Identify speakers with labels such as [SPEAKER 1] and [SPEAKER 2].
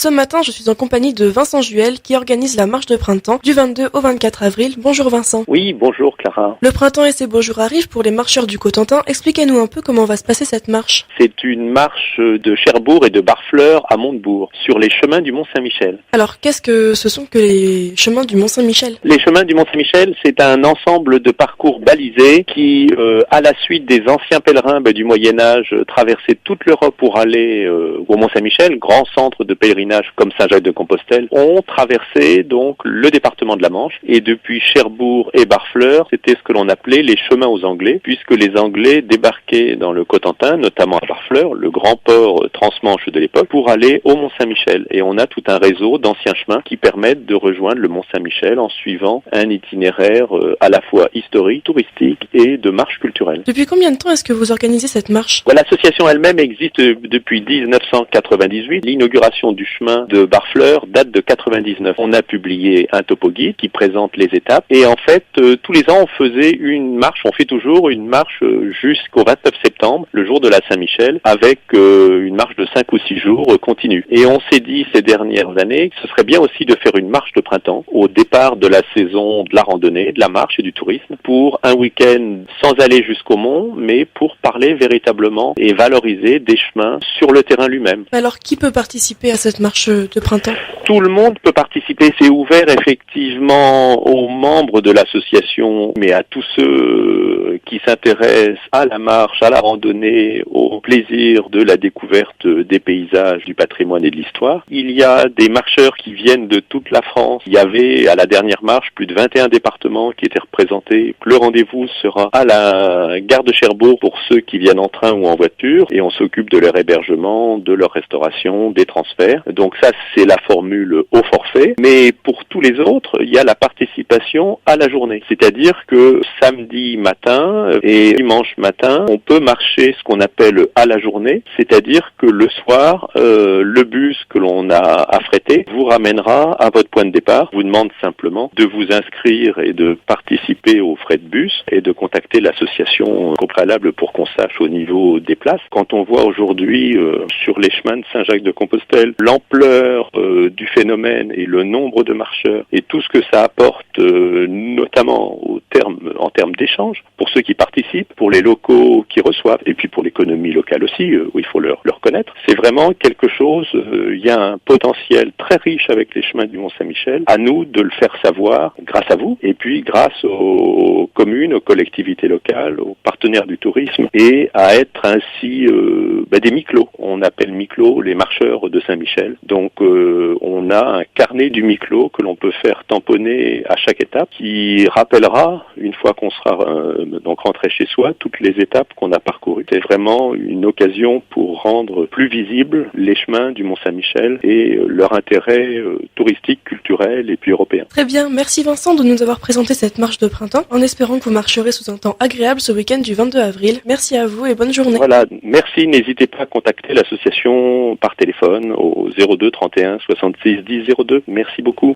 [SPEAKER 1] Ce matin, je suis en compagnie de Vincent Juel qui organise la marche de printemps du 22 au 24 avril. Bonjour Vincent.
[SPEAKER 2] Oui, bonjour Clara.
[SPEAKER 1] Le printemps et ses beaux jours arrivent pour les marcheurs du Cotentin. Expliquez-nous un peu comment va se passer cette marche.
[SPEAKER 2] C'est une marche de Cherbourg et de Barfleur à Montebourg, sur les chemins du Mont-Saint-Michel.
[SPEAKER 1] Alors, qu'est-ce que ce sont que les chemins du Mont-Saint-Michel ?
[SPEAKER 2] Les chemins du Mont-Saint-Michel, c'est un ensemble de parcours balisés qui, à la suite des anciens pèlerins du Moyen-Âge, traversaient toute l'Europe pour aller au Mont-Saint-Michel, grand centre de pèlerinage comme Saint-Jacques-de-Compostelle, ont traversé donc le département de la Manche. Et depuis Cherbourg et Barfleur, c'était ce que l'on appelait les chemins aux Anglais, puisque les Anglais débarquaient dans le Cotentin, notamment à Barfleur, le grand port transmanche de l'époque, pour aller au Mont-Saint-Michel. Et on a tout un réseau d'anciens chemins qui permettent de rejoindre le Mont-Saint-Michel en suivant un itinéraire à la fois historique, touristique et de marche culturelle.
[SPEAKER 1] Depuis combien de temps est-ce que vous organisez cette marche ?
[SPEAKER 2] L'association elle-même existe depuis 1998. L'inauguration du chemin de Barfleur date de 99. On a publié un topo guide qui présente les étapes et en fait tous les ans on faisait une marche, on fait toujours une marche jusqu'au 29 septembre, le jour de la Saint-Michel, avec une marche de 5 ou 6 jours continue. Et on s'est dit ces dernières années que ce serait bien aussi de faire une marche de printemps au départ de la saison de la randonnée, de la marche et du tourisme, pour un week-end sans aller jusqu'au mont, mais pour parler véritablement et valoriser des chemins sur le terrain lui-même.
[SPEAKER 1] Alors, qui peut participer à cette marche de printemps ?
[SPEAKER 2] Tout le monde peut participer, c'est ouvert effectivement aux membres de l'association, mais à tous ceux qui s'intéressent à la marche, à la randonnée, au plaisir de la découverte des paysages, du patrimoine et de l'histoire. Il y a des marcheurs qui viennent de toute la France. Il y avait à la dernière marche plus de 21 départements qui étaient représentés. Le rendez-vous sera à la gare de Cherbourg pour ceux qui viennent en train ou en voiture et on s'occupe de leur hébergement, de leur restauration, des transferts. Donc ça, c'est la formule au forfait. Mais pour tous les autres, il y a la participation à la journée. C'est-à-dire que samedi matin et dimanche matin, on peut marcher ce qu'on appelle à la journée. C'est-à-dire que le soir, le bus que l'on a affrété vous ramènera à votre point de départ. Vous demande simplement de vous inscrire et de participer aux frais de bus et de contacter l'association au préalable pour qu'on sache au niveau des places. Quand on voit aujourd'hui sur les chemins de Saint-Jacques-de-Compostelle l'ampleur du phénomène et le nombre de marcheurs et tout ce que ça apporte notamment en termes d'échange pour ceux qui participent, pour les locaux qui reçoivent et puis pour l'économie locale aussi où il faut le reconnaître. C'est vraiment quelque chose, il y a un potentiel très riche avec les chemins du Mont-Saint-Michel. À nous de le faire savoir grâce à vous et puis grâce aux communes, aux collectivités locales, aux partenaires du tourisme et à être ainsi des mi-clos. On appelle mi-clos les marcheurs de Saint-Michel. Donc on a un carnet du mi-clos que l'on peut faire tamponner à chaque étape qui rappellera, une fois qu'on sera donc rentré chez soi, toutes les étapes qu'on a parcourues. C'est vraiment une occasion pour rendre plus visibles les chemins du Mont-Saint-Michel et leur intérêt touristique, culturel et puis européen.
[SPEAKER 1] Très bien, merci Vincent de nous avoir présenté cette marche de printemps en espérant que vous marcherez sous un temps agréable ce week-end du 22 avril. Merci à vous et bonne journée.
[SPEAKER 2] Voilà, merci, n'hésitez pas à contacter l'association par téléphone au 02 31 66 10 02. Merci beaucoup.